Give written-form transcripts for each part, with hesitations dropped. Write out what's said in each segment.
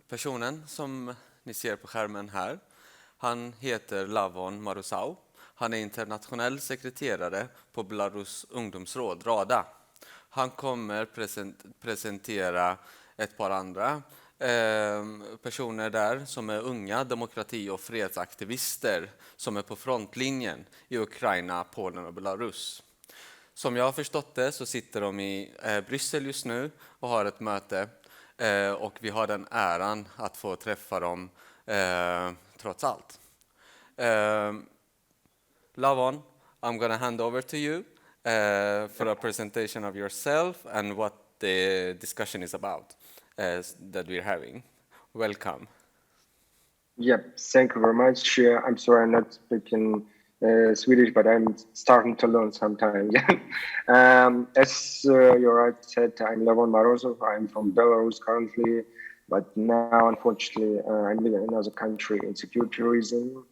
Personen som ni ser på skärmen här, han heter Lavon Marusau. Han är internationell sekreterare på Belarus ungdomsråd, RADA. Han kommer presentera ett par andra personer där som är unga demokrati- och fredsaktivister som är på frontlinjen i Ukraina, Polen och Belarus. Som jag har förstått det så sitter de i Bryssel just nu och har ett möte och vi har den äran att få träffa dem trots allt. Lavon, I'm going to hand over to you for a presentation of yourself and what the discussion is about that we're having. Welcome. Yep, thank you very much. I'm sorry I'm not speaking Swedish, but I'm starting to learn sometime. As you right said, I'm Levon Morozov. I'm from Belarus currently, but now, unfortunately, I'm living in another country in security reason.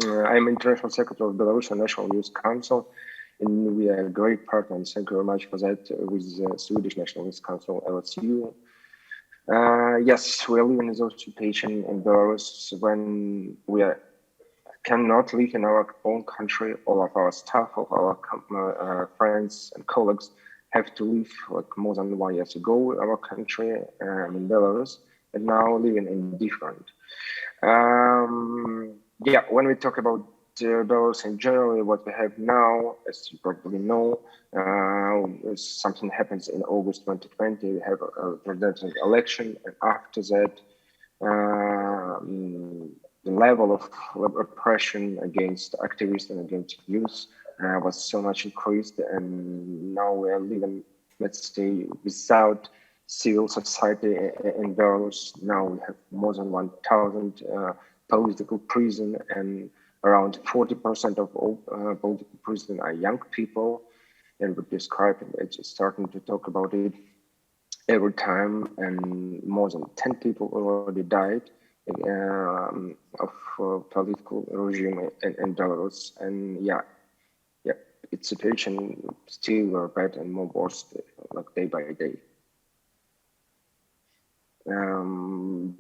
I'm international secretary of Belarusian National Youth Council, and we are a great partner, and thank you very much for that, with the Swedish National Youth Council, LSU. Yes, we are living in those situation in Belarus when we cannot live in our own country. All of our staff, of our friends and colleagues have to leave like more than 1 year ago our country in Belarus, and now living in different. When we talk about Belarus in general, what we have now, as you probably know, something happens in August 2020. We have a presidential election, and after that, the level of repression against activists and against youth was so much increased, and now we are living, let's say, without civil society in Belarus. Now we have more than 1,000 political prison, and around 40% of all political prisoners are young people, and we describe it, it's starting to talk about it every time, and more than 10 people already died of political regime in Belarus, and its situation still very bad and more worse, like day by day.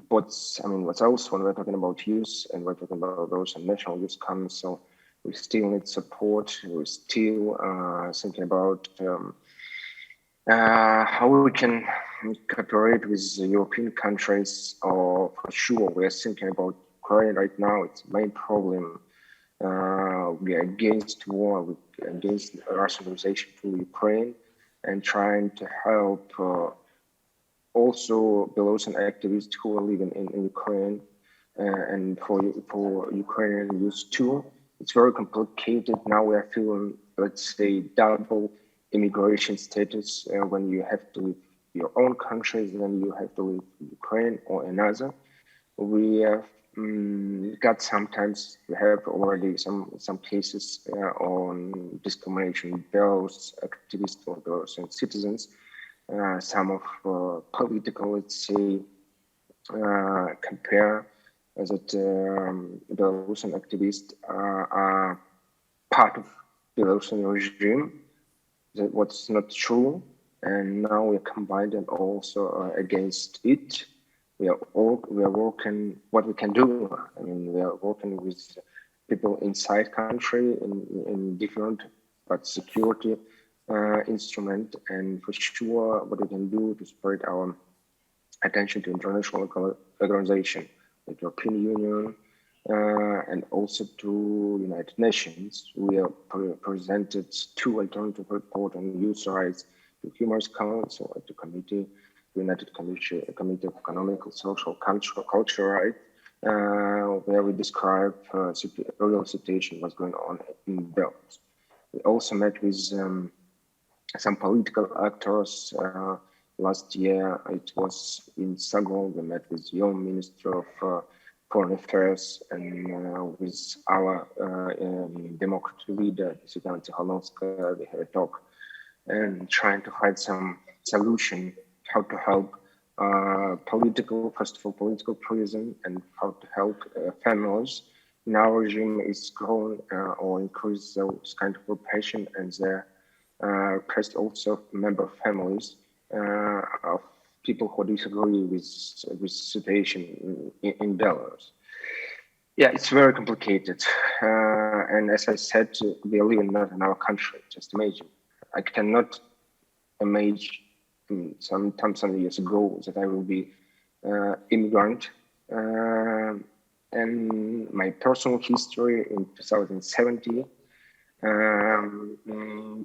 What's else when we're talking about youth and we're talking about those National Youth Council, we still need support. We're still thinking about how we can cooperate with the European countries, or for sure we are thinking about Ukraine right now. It's the main problem. We are against war, against Russianization to Ukraine, and trying to help also Belarusian activists who are living in Ukraine, and for Ukrainian youth too. It's very complicated. Now we are feeling, let's say, double immigration status when you have to leave your own country, then you have to leave Ukraine or another. We have we have already some cases on discrimination in Belarus activists or Belarusian citizens. Some of political, let's say, compare that Belarusian activists are part of Belarusian regime. That what's not true, and now we're combined and also against it. We are working what we can do. We are working with people inside country in different but security instrument, and for sure what we can do to spread our attention to international organization, like European Union, and also to United Nations. We have presented 2 alternative reports on youth rights to Human Rights Council, to Committee, United Committee of Economic, Social, Cultural Rights, where we describe real situation, what's going on in Belarus. We also met with some political actors. Last year, it was in Sagol. We met with the young Minister of Foreign Affairs and with our democracy leader, Svetlana Tikhanovskaya. We had a talk and trying to find some solution how to help political prison, and how to help families. Now regime is growing or increase those kind of repression, and the repressed also member families of people who disagree with situation in Belarus. Yeah, it's very complicated. And as I said, we are living not in our country. Just imagine. I cannot imagine some years ago that I will be immigrant. And my personal history in 2017,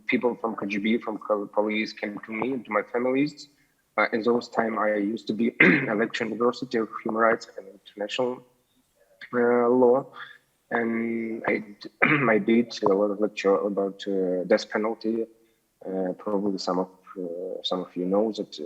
people from KGB, from police came to me, to my families. In those time, I used to be a lecturer at University of Human Rights and International law, and I did a lot of lecture about death penalty. Probably some of you know that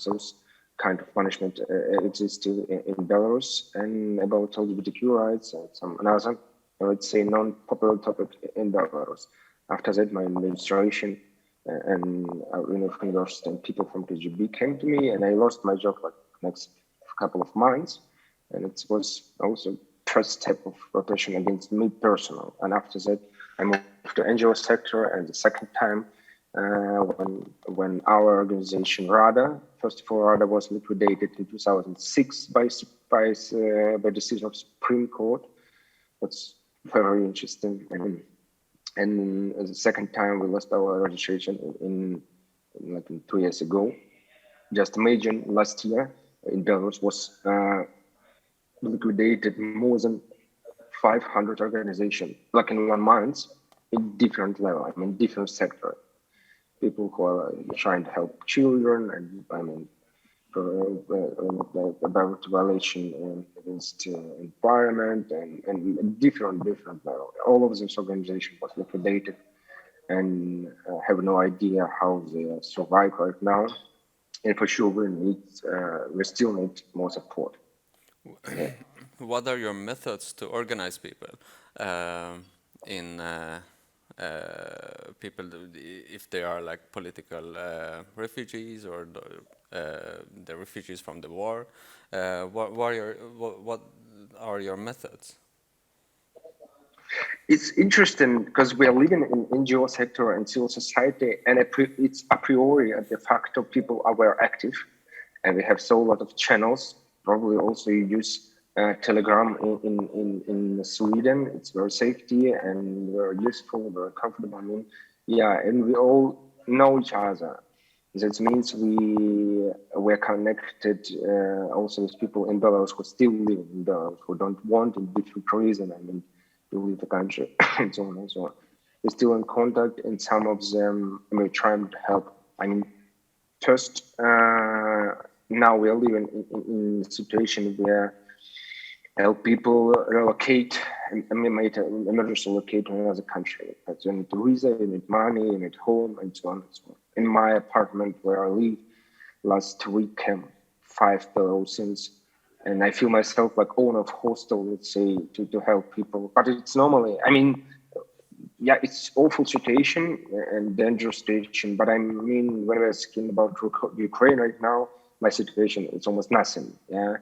those kind of punishment exists still in Belarus, and about LGBTQ rights and some another, I would say, non-popular topic in Belarus. After that, my administration and university and people from KGB came to me, and I lost my job like next couple of months, and it was also first step of repression against me personal. And after that, I moved to NGO sector, and the second time when our organization RADA, first of all, RADA was liquidated in 2006 by decision of Supreme Court. That's very interesting. And the second time we lost our registration in 2 years ago. Just imagine last year in Belarus was liquidated more than 500 organizations, like in 1 month, in different level, I mean, different sector. People who are trying to help children, and I mean, about violation against environment and different level. All of this organization was liquidated, and have no idea how they survive right now. And for sure, we still need more support. What are your methods to organize people in people if they are like political refugees or the refugees from the war? What are your methods? It's interesting because we are living in NGO sector and civil society, and it's a priori and de facto people are very active, and we have so lot of channels. Probably also you use Telegram in Sweden. It's very safety and very useful, very comfortable. I mean, yeah, and we all know each other. That means we're connected also with people in Belarus who still live in Belarus, who don't want in different reason, I mean, to leave the country and so on and so on. We're still in contact, and some of them we're trying to help. I mean, first, now we are living in a situation where help people relocate and make an emergency relocate to another country. But you need visa, you need money, you need home, and so on and so on. In my apartment where I live, last week came 5 Belarusians, and I feel myself like owner of hostel, let's say, to help people. But it's normally, I mean, yeah, it's awful situation and dangerous situation. But I mean, when we're speaking about Ukraine right now, my situation is almost nothing. Yeah,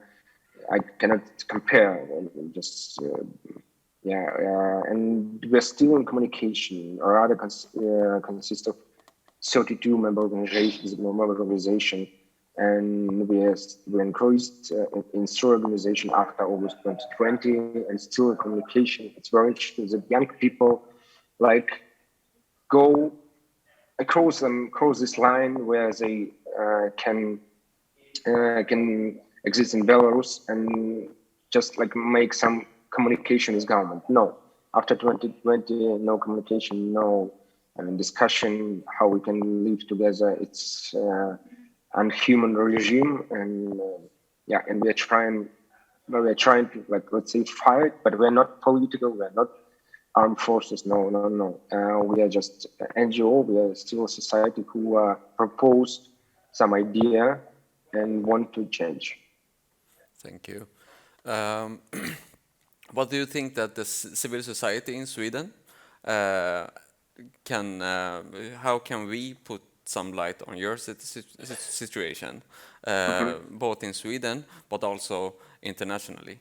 I cannot compare. Just and we're still in communication. Our other consists of 32 member organization, and we increased in store organization after August 2020, and still in communication. It's very interesting that young people like go across this line where they can exist in Belarus and just like make some communication with government. No, after 2020, no communication, no discussion how we can live together. It's unhuman regime, and and we're trying to, like, let's say, fight, but we're not political, we're not armed forces. No. We are just NGO. We are civil society who proposed some idea and want to change. Thank you. What do you think that the civil society in Sweden how can we put some light on your situation, both in Sweden but also internationally?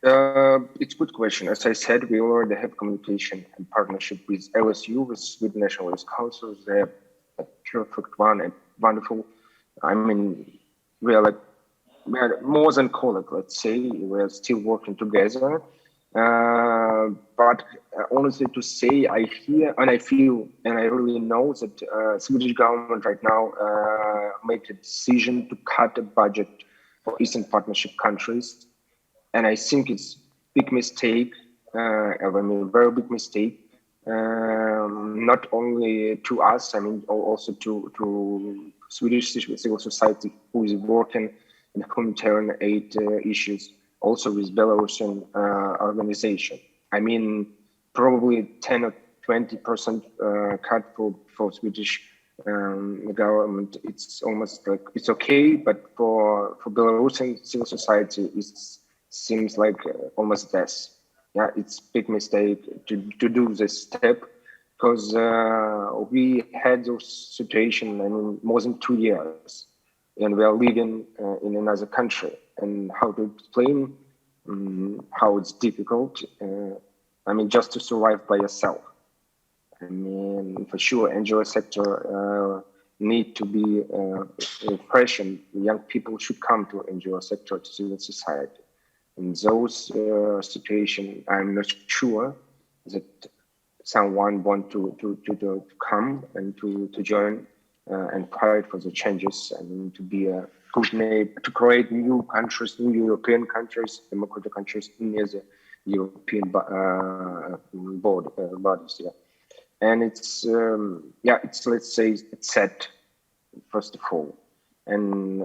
It's a good question. As I said, we already have communication and partnership with LSU, with Sweden National Youth Council. They're a perfect one and wonderful I mean, we are more than colleagues, let's say. We're still working together. But honestly, to say, I hear and I feel and I really know that Swedish government right now made a decision to cut the budget for Eastern Partnership countries, and I think it's big mistake. I mean, very big mistake. Not only to us, I mean, also to Swedish civil society who is working in humanitarian aid issues, also with Belarusian organization. I mean, probably 10 or 20% cut for Swedish government. It's almost like it's okay, but for Belarusian civil society, it seems like almost death. Yeah, it's big mistake to do this step because we had those situation. I mean, more than 2 years, and we are living in another country. And how to explain how it's difficult? I mean, just to survive by yourself. I mean, for sure, NGO sector need to be fresh, and young people should come to NGO sector to civil society. In those situations, I'm not sure that someone want to come and to join and fight for the changes and to be a good neighbor, to create new countries, new European countries, democratic countries near the European bodies. Yeah. And it's it's, let's say, it's set first of all. And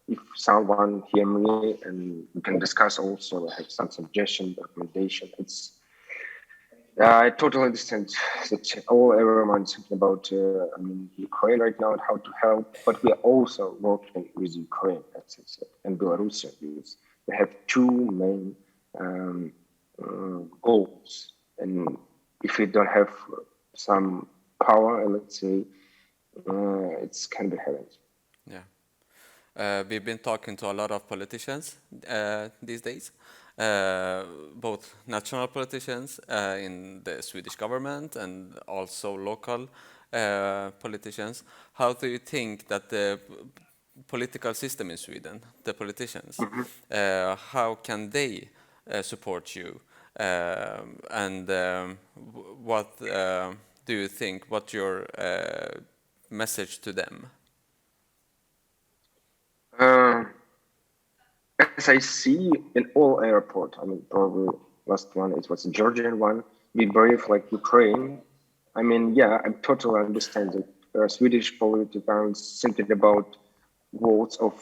if someone hear me, and we can discuss also, have some suggestion, recommendation. It's I totally understand that everyone is thinking about I mean, Ukraine right now and how to help, but we are also working with Ukraine, as I said, and Belarus. We have two main goals, and if we don't have some power, let's say, it's can be challenging. Yeah. We've been talking to a lot of politicians these days, both national politicians in the Swedish government and also local politicians. How do you think that the political system in Sweden, the politicians, how can they support you? And what do you think? What's your message to them? As I see in all airport, I mean, probably last one, it was a Georgian one, be brave like Ukraine. I mean, yeah, I totally understand that Swedish politicians thinking about votes of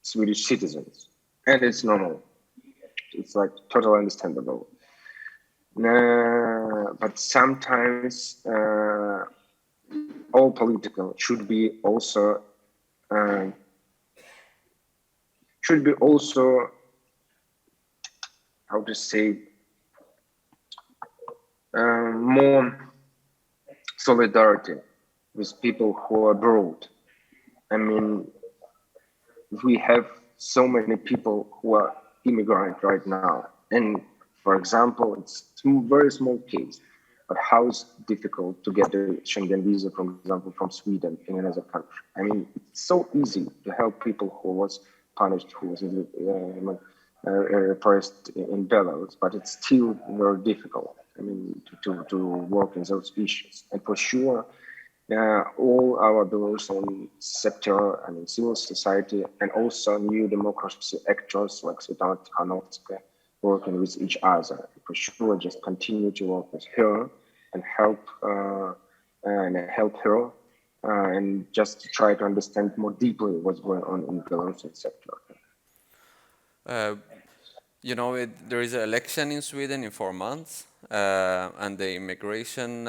Swedish citizens, and it's normal. It's like totally understandable. But sometimes all political uh, should be also how to say more solidarity with people who are abroad. I mean, we have so many people who are immigrant right now, and for example, it's a very small case, but how is difficult to get a Schengen visa, for example, from Sweden in another country? I mean, it's so easy to help people who was punished, who was repressed in Belarus, but it's still very difficult. I mean, to work in those issues, and for sure, all our Belarusian sector and civil society, and also new democracy actors like Svetlana Tikhanovskaya, working with each other. For sure, just continue to work with her and help her, and just try to understand more deeply what's going on in the Belarusian sector. Uh, there is an election in Sweden in 4 months, and the immigration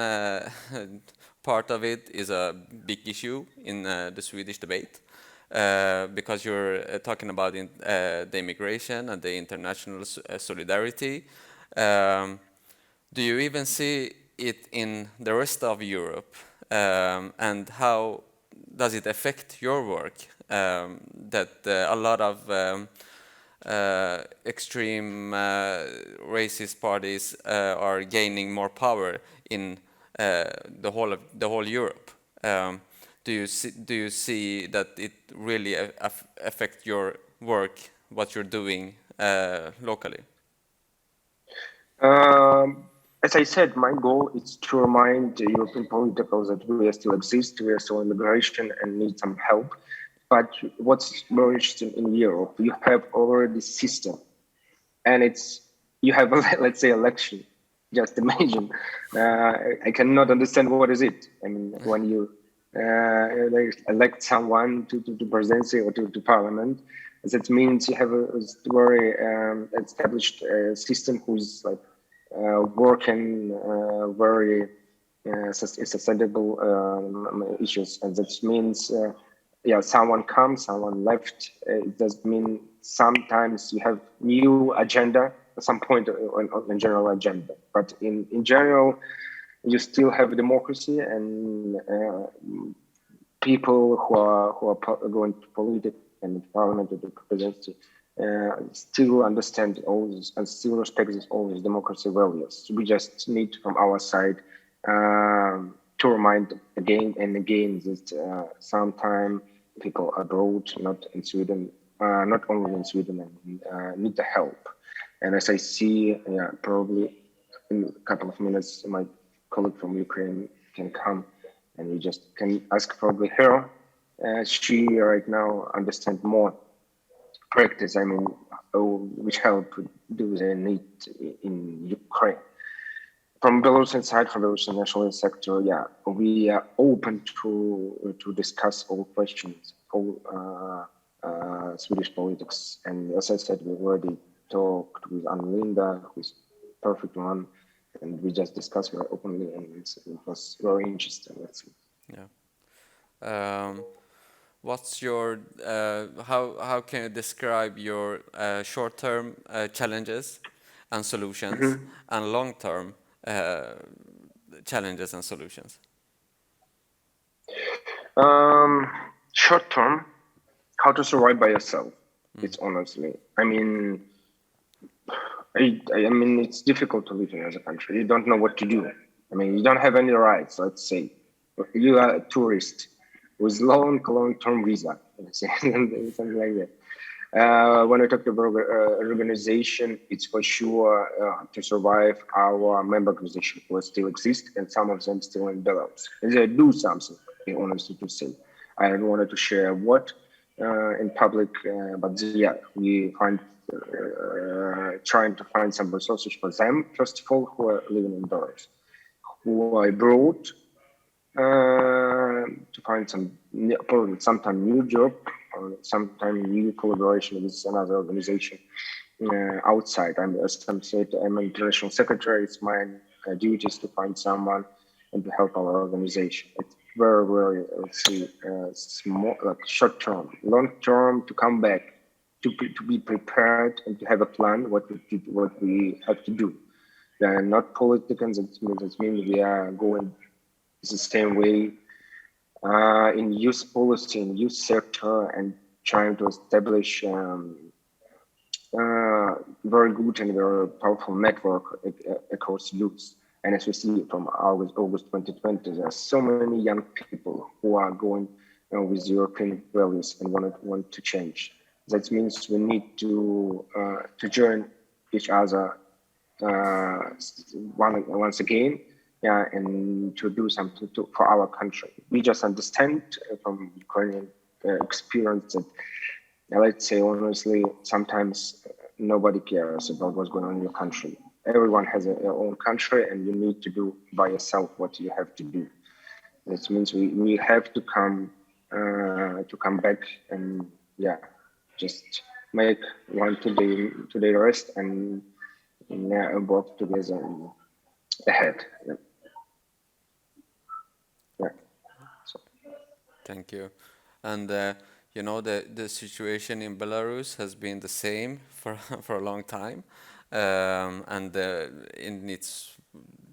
part of it is a big issue in the Swedish debate, because you're talking about the immigration and the international solidarity. Do you even see it in the rest of Europe, and how does it affect your work, that a lot of extreme racist parties are gaining more power in the whole Europe? do you see that it really affect your work, what you're doing locally? As I said, my goal is to remind the European politicals that we still exist, we are still in migration and need some help. But what's more interesting in Europe, you have already system, and you have let's say election. Just imagine. I cannot understand what is it. I mean, when you elect someone to presidency or to parliament, that means you have a very established system who's like working very sustainable issues, and that means yeah, someone comes, someone left. It does mean sometimes you have new agenda at some point on general agenda, but in general you still have democracy, and people who are going to politics and parliament or the presidency still understand all this and still respect all these democracy values. We just need from our side to remind again and again that sometimes people abroad, not in Sweden, not only in Sweden, need the help. And as I see, yeah, probably in a couple of minutes, my colleague from Ukraine can come, and you just can ask probably her. She right now understands more practice. I mean, which help do they need in Ukraine? From Belarusian side, from Belarusian national sector, yeah, we are open to discuss all questions, all Swedish politics. And as I said, we already talked with Anlinda, who's perfect one, and we just discussed very openly, and it was very interesting. Let's see. Yeah. What's your how can you describe your short-term challenges and solutions and long-term challenges and solutions? Short term, how to survive by yourself. It's honestly, I mean, I mean, it's difficult to live in as a country. You don't know what to do. I mean, you don't have any rights. Let's say you are a tourist with long-term visa, something like that. When I talk about organization, it's for sure to survive our member organization who still exist, and some of them still in Belarus. And they do something, honestly to say. I don't want to share what in public, but yeah, we find trying to find some resources for them, first of all, who are living in Belarus, who are abroad, to find probably sometime new job or sometime new collaboration with another organization outside. As Sam said, I'm an international secretary. It's my duties to find someone and to help our organization. It's very, very, let's see, small, like short term, long term to come back, to be prepared and to have a plan what we have to do. They are not politicians. That means we are going the same way in youth policy, in youth sector, and trying to establish very good and very powerful network across youth. And as we see from August 2020, there are so many young people who are going with European values and want to change. That means we need to join each other once again, yeah, and to do something for our country. We just understand from Ukrainian experience that, let's say honestly, sometimes nobody cares about what's going on in your country. Everyone has their own country, and you need to do by yourself what you have to do. This means we have to come back and yeah, just make one today rest and work together ahead. Yeah. Yeah. So. Thank you. And you know, the situation in Belarus has been the same for for a long time, and it's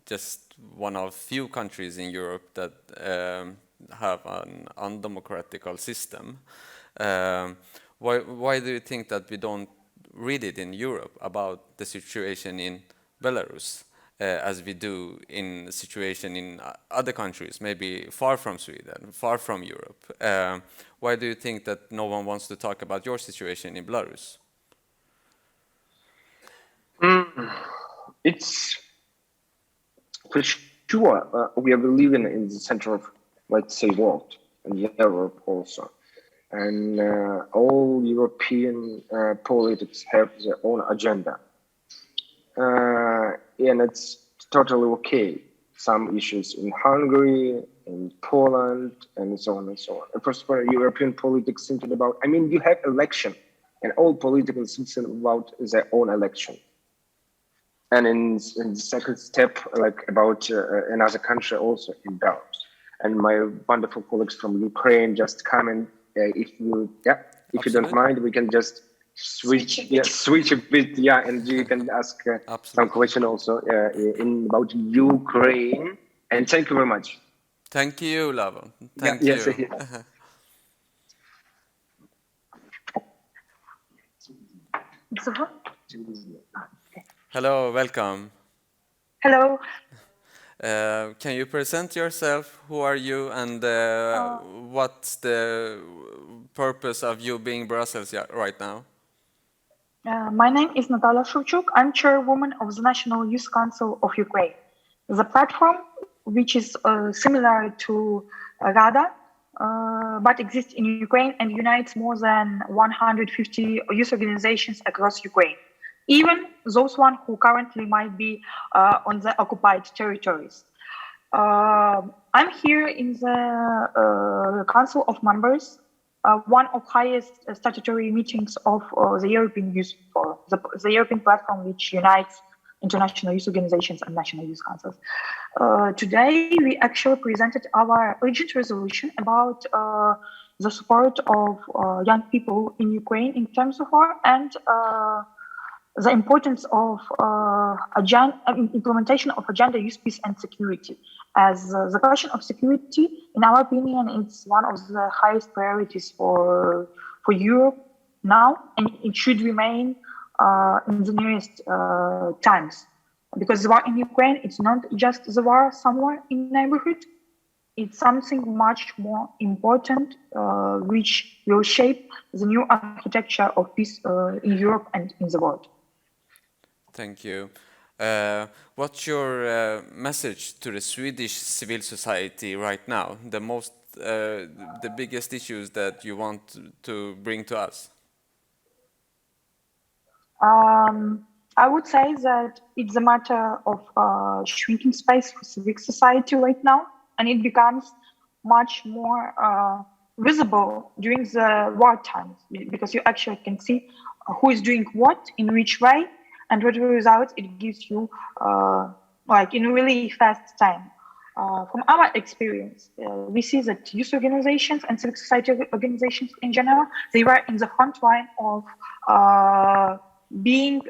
just one of few countries in Europe that have an undemocratical system. Why do you think that we don't read it in Europe about the situation in Belarus? as we do in a situation in other countries, maybe far from Sweden, far from Europe. Why do you think that no one wants to talk about your situation in Belarus? It's for sure we are living in the center of, let's say, world and Europe also, and all European politics have their own agenda, and it's totally okay. Some issues in Hungary, in Poland, and so on and so on. First of all, European politics thinking about, I mean, you have election, and all politicians thinking about their own election. And in the second step, like about another country also in Belarus. And my wonderful colleagues from Ukraine just comment. If you don't mind, we can just switch a bit, and you can ask some question also about Ukraine. And thank you very much. Thank you, Lavon. Thank you. Hello, welcome. Hello. Can you present yourself? Who are you, and what's the purpose of you being in Brussels right now? My name is Natalia Shevchuk. I'm chairwoman of the National Youth Council of Ukraine. The platform, which is similar to Rada, but exists in Ukraine and unites more than 150 youth organizations across Ukraine, even those one who currently might be on the occupied territories. I'm here in the Council of Members, one of highest statutory meetings of the European Youth Forum, the European platform which unites international youth organizations and national youth councils. Today, we actually presented our urgent resolution about the support of young people in Ukraine in terms of war and the importance of implementation of agenda youth, peace and security. As the question of security, in our opinion, it's one of the highest priorities for Europe now, and it should remain in the nearest times. Because the war in Ukraine, it's not just the war somewhere in the neighborhood, it's something much more important, which will shape the new architecture of peace in Europe and in the world. Thank you. What's your message to the Swedish civil society right now? The biggest issues that you want to bring to us? I would say that it's a matter of shrinking space for civic society right now, and it becomes much more visible during the war times, because you actually can see who is doing what, in which way, and what results it gives you like in a really fast time. From our experience, we see that youth organizations and civic society organizations in general, they were in the front line of being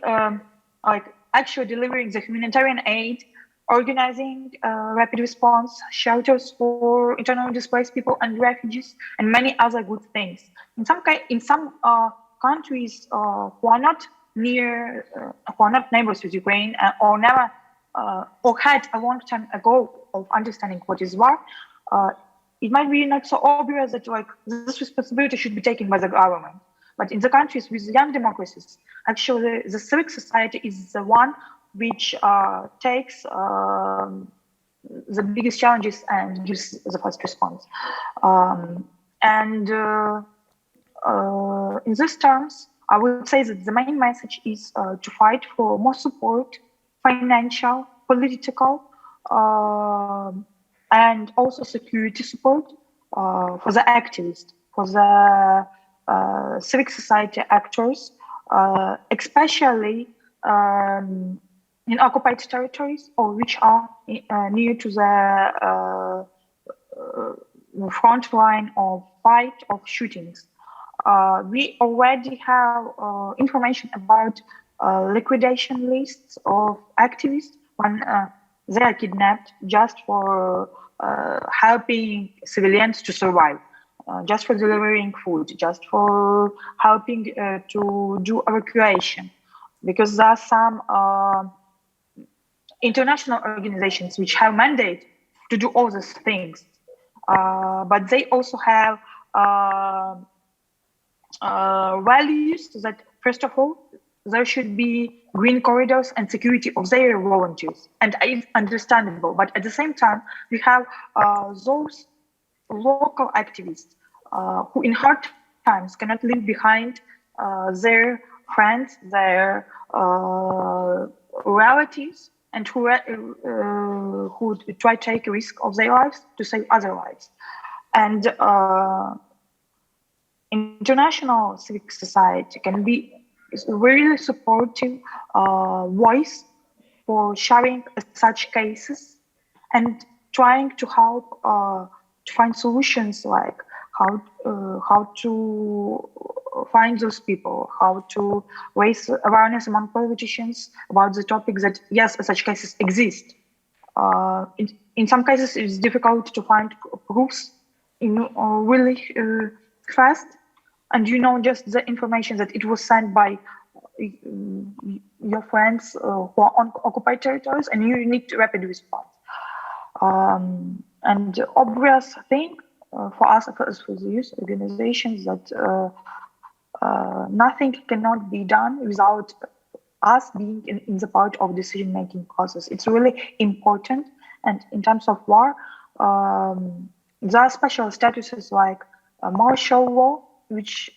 like actually delivering the humanitarian aid, organizing rapid response shelters for internally displaced people and refugees, and many other good things. In some countries who are not near, who are not neighbors with Ukraine, or never, or had a long time ago of understanding what is war, it might be not so obvious that like this responsibility should be taken by the government. But in the countries with young democracies, actually the civic society is the one which takes the biggest challenges and gives the first response. In these terms, I would say that the main message is to fight for more support, financial, political, and also security support for the activists, for the civic society actors, especially in occupied territories or which are near to the front line of fight of shootings. We already have information about liquidation lists of activists when they are kidnapped just for helping civilians to survive, just for delivering food, just for helping to do evacuation. Because there are some international organizations which have mandate to do all these things, but they also have values that, first of all, there should be green corridors and security of their volunteers, and it's understandable. But at the same time, we have those local activists who in hard times cannot leave behind their friends, their relatives, and who try to take a risk of their lives to save other lives. And international civic society can be a really supportive voice for sharing such cases and trying to help to find solutions, like how to find those people, how to raise awareness among politicians about the topic that, yes, such cases exist. In some cases, it's difficult to find proofs really fast, and just the information that it was sent by your friends who are on occupied territories, and you need rapid response. And the obvious thing for us, for the youth organizations, that nothing cannot be done without us being in the part of decision-making process. It's really important. And in terms of war, there are special statuses like martial law, which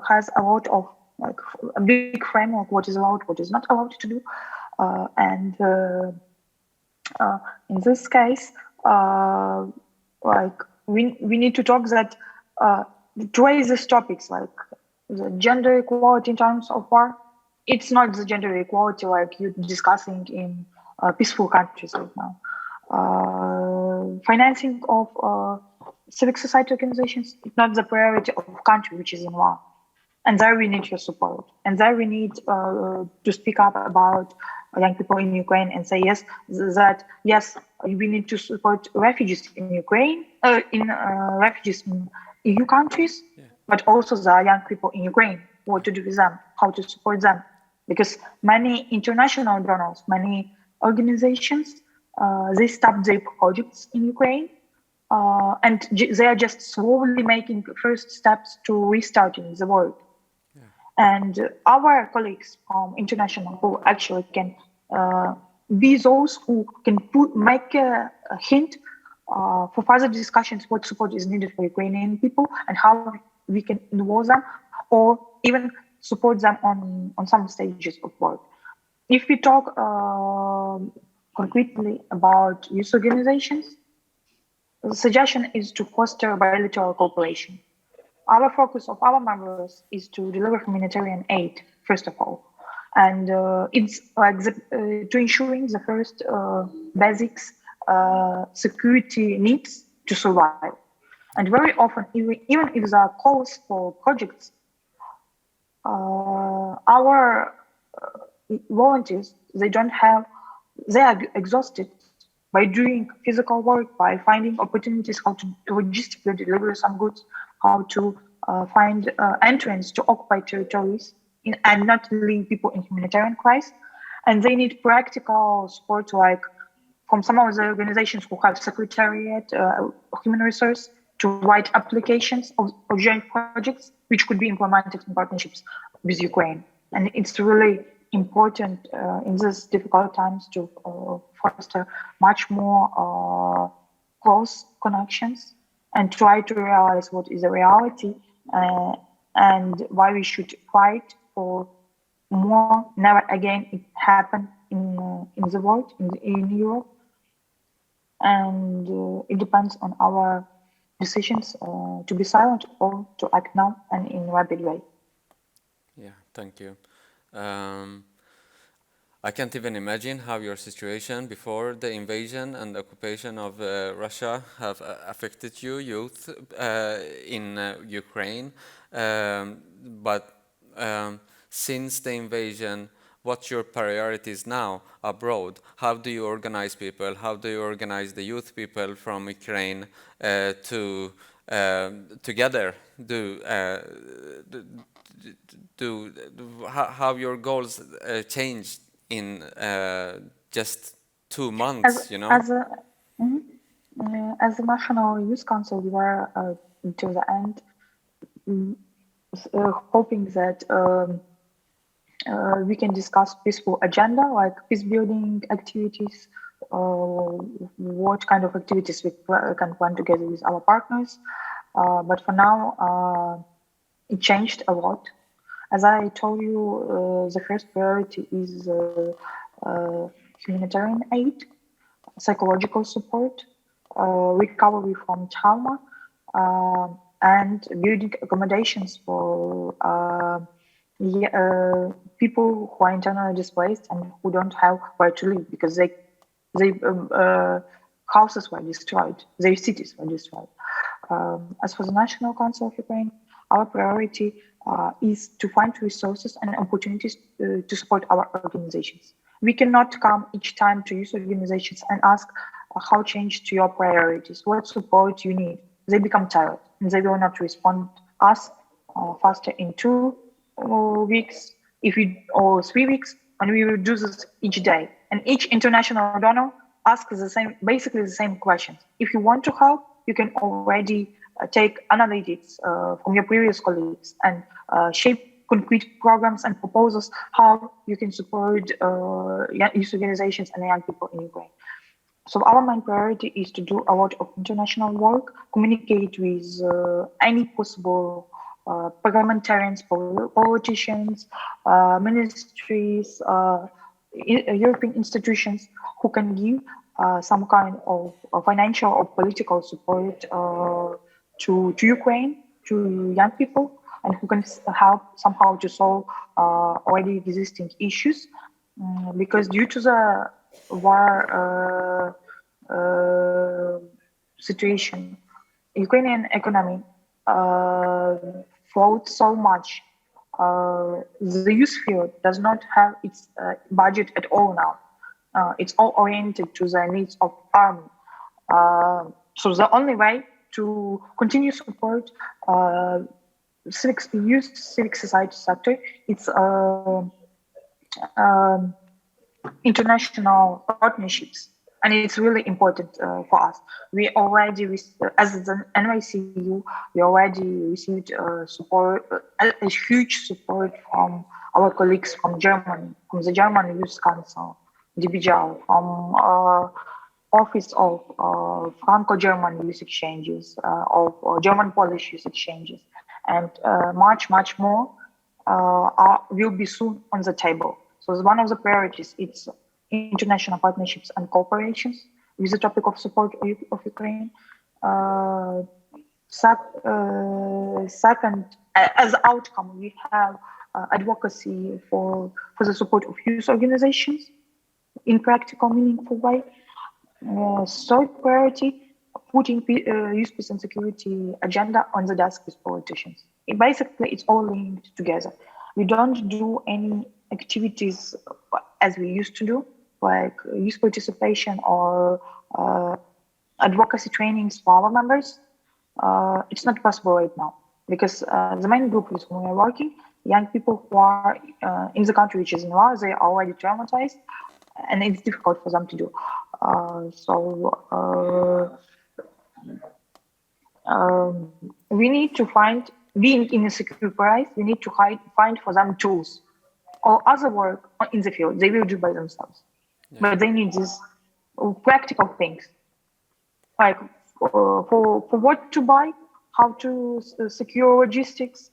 has a lot of, like, a big framework, what is allowed, what is not allowed to do. And in this case, like, we need to talk that to raise these topics, like the gender equality in terms of war. It's not the gender equality like you're discussing in peaceful countries right now. Financing of civic society organizations is not the priority of a country which is in war. And there we need your support. And there we need to speak up about young people in Ukraine and say, yes, we need to support refugees in Ukraine, refugees in EU countries, but also the young people in Ukraine, what to do with them, how to support them. Because many international donors, many organizations, they stopped their projects in Ukraine, and they are just slowly making first steps to restarting the world. Yeah. And our colleagues from international who actually can be those who can make a hint for further discussions what support is needed for Ukrainian people and how we can involve them or even support them on some stages of work. If we talk concretely about youth organizations, the suggestion is to foster bilateral cooperation. Our focus of our members is to deliver humanitarian aid, first of all. And it's like to ensuring the first basics security needs to survive. And very often, even if there are calls for projects, our volunteers, they are exhausted by doing physical work, by finding opportunities, how to logistically deliver some goods, how to find entrance to occupied territories and not leave people in humanitarian crisis. And they need practical support, like from some of the organizations who have secretariat, human resource, to write applications of joint projects, which could be implemented in partnerships with Ukraine. And it's really important in these difficult times to foster much more close connections and try to realize what is the reality and why we should fight for more. Never again it happen in the world, in Europe. And it depends on our decisions to be silent or to act now and in a rapid way. Yeah, thank you. I can't even imagine how your situation before the invasion and occupation of Russia have affected you, youth, in Ukraine. But since the invasion, what's your priorities now abroad? How do you organize people? How do you organize the youth people from Ukraine to together how your goals changed in just 2 months, you know? As a National Youth Council, we were until the end hoping that we can discuss peaceful agenda, like peace building activities, what kind of activities we can plan together with our partners. But for now, it changed a lot. As I told you, the first priority is humanitarian aid, psychological support, recovery from trauma, and building accommodations for people who are internally displaced and who don't have where to live because they houses were destroyed, their cities were destroyed. As for the National Council of Ukraine, our priority is to find resources and opportunities to support our organizations. We cannot come each time to youth organizations and ask how change to your priorities, what support you need. They become tired and they will not respond us faster in 2 weeks, or 3 weeks, and we will do this each day. And each international donor asks basically the same questions. If you want to help, you can already take analytics from your previous colleagues and shape concrete programs and proposals how you can support youth organizations and young people in Ukraine. So our main priority is to do a lot of international work, communicate with any possible parliamentarians, politicians, ministries, European institutions who can give some kind of financial or political support to Ukraine, to young people, and who can help somehow to solve already existing issues. Because due to the war situation, Ukrainian economy flowed so much. The youth field does not have its budget at all now. It's all oriented to the needs of army. So the only way to continue support civic society sector, it's international partnerships, and it's really important for us. We already, as an NYCU, we already received support, a huge support from our colleagues from Germany, from the German Youth Council, DBJ, from Office of Franco-German Youth Exchanges, of German-Polish Youth Exchanges, and much more will be soon on the table. So one of the priorities is international partnerships and cooperations with the topic of support of Ukraine. Second, as outcome, we have advocacy for the support of youth organizations in practical, meaningful way. Third priority, putting youth peace and security agenda on the desk with politicians. Basically, it's all linked together. We don't do any activities as we used to do, like youth participation or advocacy trainings for our members. It's not possible right now because the main group with whom we are working, young people who are in the country which is in war, they are already traumatized, and it's difficult for them to do. We need to find, being in a secure place, we need to find for them tools or other work in the field. They will do by themselves. Yeah. But they need these practical things, like for what to buy, how to secure logistics,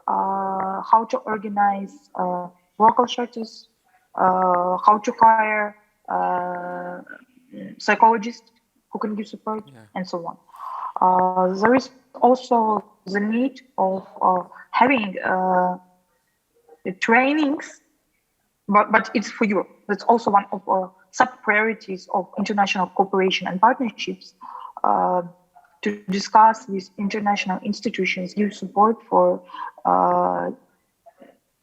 how to organize local shelters, how to hire psychologists who can give support, and so on. There is also the need of having trainings, but it's for Europe. That's also one of sub-priorities of international cooperation and partnerships, to discuss with international institutions, give support for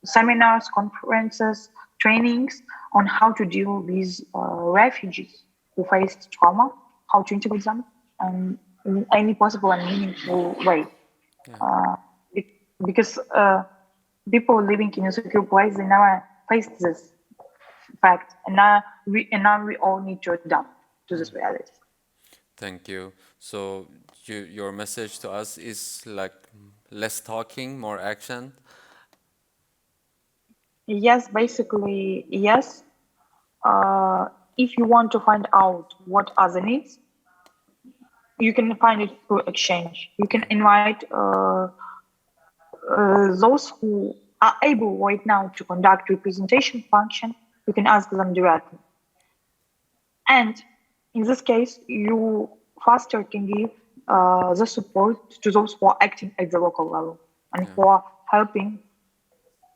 seminars, conferences, trainings on how to deal with refugees who faced trauma, how to integrate them in any possible and meaningful way. Because people living in a secure place, they never faced this fact, and now we all need to adapt to this reality. Thank you. So your message to us is like less talking, more action. Yes, basically, yes. If you want to find out what are the needs, you can find it through exchange. You can invite those who are able right now to conduct representation function. You can ask them directly. And in this case, you faster can give the support to those who are acting at the local level and who are helping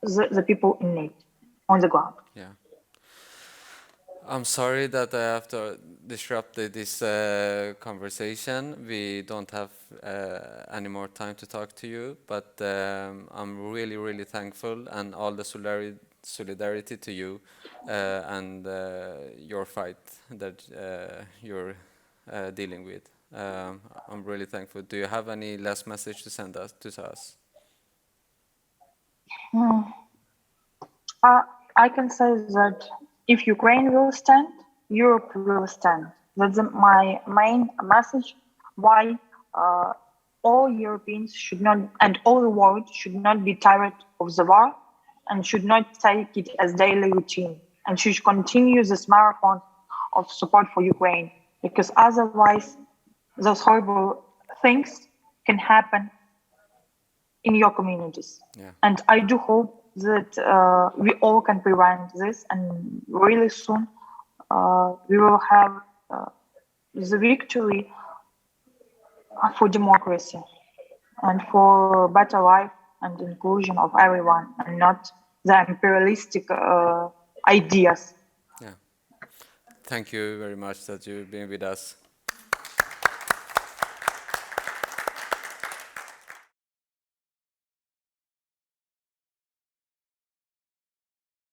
the people in need on the ground. Yeah. I'm sorry that I have to disrupt this conversation. We don't have any more time to talk to you, but I'm really, really thankful and all the solidarity to you and your fight that you're dealing with. I'm really thankful. Do you have any last message to send us to us? I can say that if Ukraine will stand, Europe will stand. That's my main message. Why all Europeans should not, and all the world should not be tired of the war, and should not take it as daily routine, and should continue this marathon of support for Ukraine, because otherwise, those horrible things can happen in your communities. Yeah. And I do hope that we all can prevent this, and really soon we will have the victory for democracy and for better life and inclusion of everyone, and not the imperialistic ideas. Yeah. Thank you very much that you've been with us.